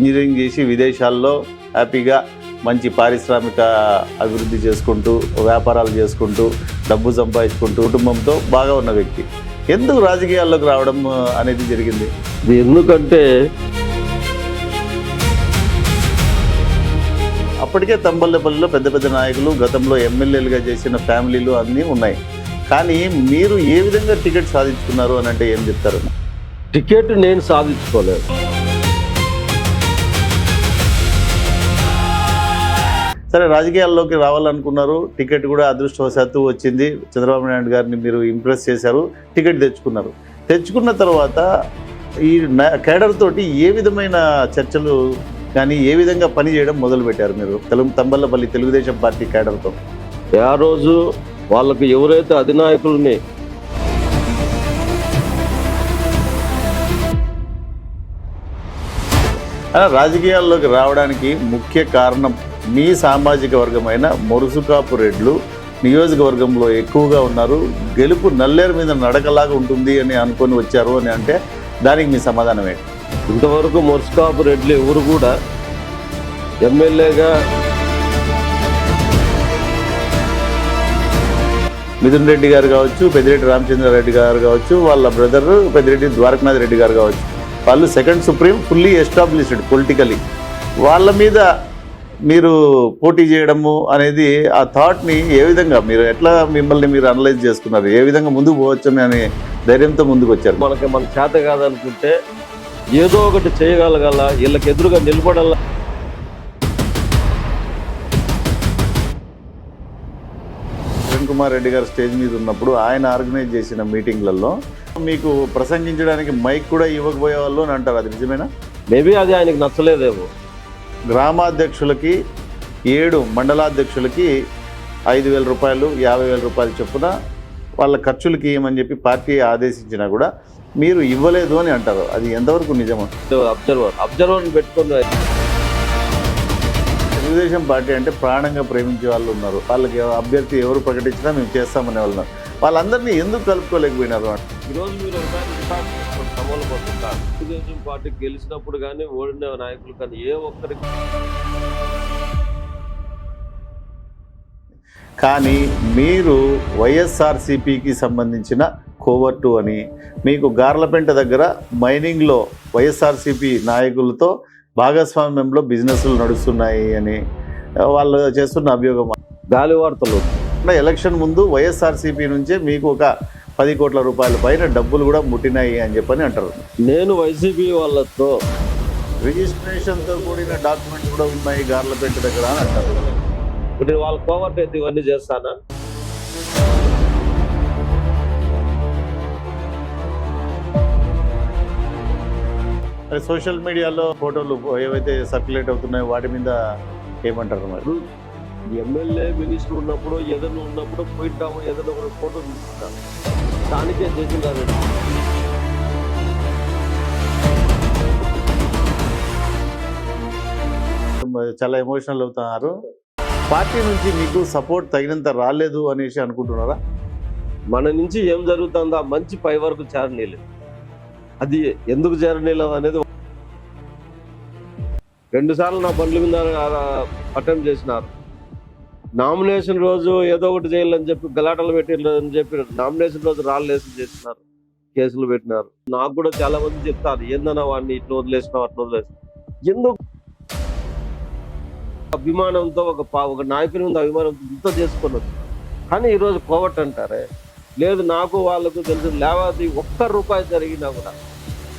Engineering చేసి విదేశాల్లో హ్యాపీగా మంచి పారిశ్రామిక అభివృద్ధి చేసుకుంటూ వ్యాపారాలు చేసుకుంటూ డబ్బు సంపాదించుకుంటూ కుటుంబంతో బాగా ఉన్న వ్యక్తి ఎందుకు రాజకీయాల్లోకి రావడం అనేది జరిగింది? ఇది ఎందుకంటే అప్పటికే తంబల్లపల్లిలో పెద్ద పెద్ద నాయకులు గతంలో ఎమ్మెల్యేలుగా చేసిన ఫ్యామిలీలు అన్నీ ఉన్నాయి. కానీ మీరు ఏ విధంగా టికెట్ సాధించుకున్నారు అని అంటే ఏం చెప్తారు? టికెట్ నేను సాధించుకోలేదు. సరే, రాజకీయాల్లోకి రావాలనుకున్నారు, టికెట్ కూడా అదృష్టవశాత్తు వచ్చింది. చంద్రబాబు నాయుడు గారిని మీరు ఇంప్రెస్ చేశారు, టికెట్ తెచ్చుకున్నారు. తెచ్చుకున్న తర్వాత ఈ కేడర్ తోటి ఏ విధమైన చర్చలు కానీ ఏ విధంగా పని చేయడం మొదలుపెట్టారు మీరు తంబల్లపల్లి తెలుగుదేశం పార్టీ కేడర్తో? ఆ రోజు వాళ్ళకు ఎవరైతే అధినాయకుల్ని రాజకీయాల్లోకి రావడానికి ముఖ్య కారణం మీ సామాజిక వర్గమైన మొరుసుకాపు రెడ్లు నియోజకవర్గంలో ఎక్కువగా ఉన్నారు, గెలుపు నల్లేరు మీద నడకలాగా ఉంటుంది అని అనుకొని వచ్చారు అని అంటే దానికి మీ సమాధానం ఏంటి? ఇంతవరకు మొరుసుకాపు రెడ్లు ఎవరు కూడా ఎమ్మెల్యేగా మిథున్ రెడ్డి గారు కావచ్చు, పెద్దిరెడ్డి రామచంద్రారెడ్డి గారు కావచ్చు, వాళ్ళ బ్రదర్ పెద్దిరెడ్డి ద్వారకనాథ్ రెడ్డి గారు కావచ్చు, వాళ్ళు second supreme fully established politically. వాళ్ళ మీద మీరు పోటీ చేయడము అనేది ఆ థాట్ని ఏ విధంగా మీరు ఎట్లా మిమ్మల్ని మీరు అనలైజ్ చేసుకున్నారు? ఏ విధంగా ముందుకు పోవచ్చని అనే ధైర్యంతో ముందుకు వచ్చారు? మన చేత కాదనుకుంటే ఏదో ఒకటి చేయగలగాల, వీళ్ళకి ఎదురుగా నిలబడాల. కిరణ్ కుమార్ రెడ్డి గారు స్టేజ్ మీద ఉన్నప్పుడు ఆయన ఆర్గనైజ్ చేసిన మీటింగ్లలో మీకు ప్రసంగించడానికి మైక్ కూడా ఇవ్వకపోయేవాళ్ళు అని అంటారు, అది నిజమేనా? మేబీ అది ఆయనకు నచ్చలేదేమో. గ్రామాధ్యక్షులకి 7 మండలాధ్యక్షులకి 5,000 రూపాయలు 50,000 రూపాయలు చొప్పున వాళ్ళ ఖర్చులకి ఇవ్వమని చెప్పి పార్టీ ఆదేశించినా కూడా మీరు ఇవ్వలేదు అని అంటారు, అది ఎంతవరకు నిజమో? అబ్జర్వర్ని పెట్టుకుని తెలుగుదేశం పార్టీ అంటే ప్రాణంగా ప్రేమించే వాళ్ళు ఉన్నారు, వాళ్ళకి అభ్యర్థి ఎవరు ప్రకటించినా మేము చేస్తామనే వాళ్ళు ఉన్నారు. వాళ్ళందరినీ ఎందుకు కలుపుకోలేకపోయినారు? ఈరోజు మీరు సవాలు పడుతుంటారు. తెలుగుదేశం పార్టీ గెలిచినప్పుడు కానీ ఓడిన నాయకులు కానీ ఏ ఒక్కరికి. కానీ మీరు వైఎస్ఆర్సీపీకి సంబంధించిన కోవర్టు అని, మీకు గార్లపెంట దగ్గర మైనింగ్లో వైఎస్ఆర్సీపీ నాయకులతో భాగస్వామ్యంలో బిజినెస్లు నడుస్తున్నాయి అని వాళ్ళు చేస్తున్న అభియోగం. గాలి వార్తలు. ఎలక్షన్ ముందు వైఎస్ఆర్సీపీ నుంచే మీకు ఒక 10 కోట్ల రూపాయల పైన డబ్బులు కూడా ముట్టినాయి అని చెప్పని అంటారు. నేను వైసీపీ వాళ్ళతో రిజిస్ట్రేషన్తో కూడిన డాక్యుమెంట్స్ కూడా ఉన్నాయి గార్లపెంట దగ్గర అని అంటారు. ఇప్పుడు వాళ్ళ కోవర్ట్ అయితే ఇవన్నీ చేస్తానా? సోషల్ మీడియాలో ఫోటోలు ఏవైతే సర్క్యులేట్ అవుతున్నాయో వాటి మీద ఏమంటారు మరి? ఎమ్మెల్యే మినిస్టర్ ఉన్నప్పుడు ఏదైనా ఉన్నప్పుడు పోయింటాము, ఏదైనా ఒక ఫోటో తీసుకుంటాం, దానికే చేసినారు. చాలా ఎమోషనల్ అవుతున్నారు. పార్టీ నుంచి మీకు సపోర్ట్ తగినంత రాలేదు అనేసి అనుకుంటున్నారా? మన నుంచి ఏం జరుగుతుందో ఆ మంచి పై వరకు చేరనీలేదు. అది ఎందుకు చేరనీలేదు అనేది 2 సార్లు నా బండ్ల మీద అటెంప్ట్ చేసినారు. నామినేషన్ రోజు ఏదో ఒకటి చేయాలని చెప్పి గలాటలు పెట్టిందని చెప్పి నామినేషన్ రోజు రాళ్ళేసి చేసినారు, కేసులు పెట్టినారు. నాకు కూడా చాలా మంది చెప్తారు, ఏందన్నా వాడిని ఇట్లా వదిలేసినావు అట్లా వదిలేసినావు. ఎందుకు అభిమానంతో ఒక నాయకుని ఉంది అభిమానంతో ఇంత చేసుకున్నది. కానీ ఈరోజు కోవట్ అంటారే, లేదు నాకు వాళ్ళకు తెలుసు లేవాది 1 రూపాయి జరిగినా కూడా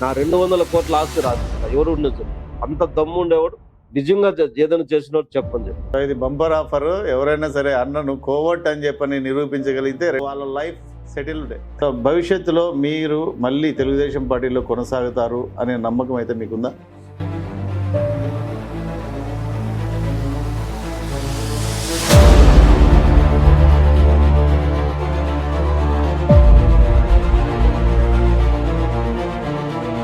నా 200 కోట్ల ఆస్తి రాసిస్తా. ఎవరు ఉండొచ్చు అంత దమ్ము ఉండేవాడు నిజంగా ఏదైనా చేసినట్టు చెప్పని చెప్పి. ఇది బంపర్ ఆఫర్. ఎవరైనా సరే అన్నను కోవట్ అని చెప్పని నిరూపించగలిగితే వాళ్ళ లైఫ్ సెటిల్డ్. సో భవిష్యత్తులో మీరు మళ్ళీ తెలుగుదేశం పార్టీలో కొనసాగుతారు అనే నమ్మకం అయితే మీకుందా?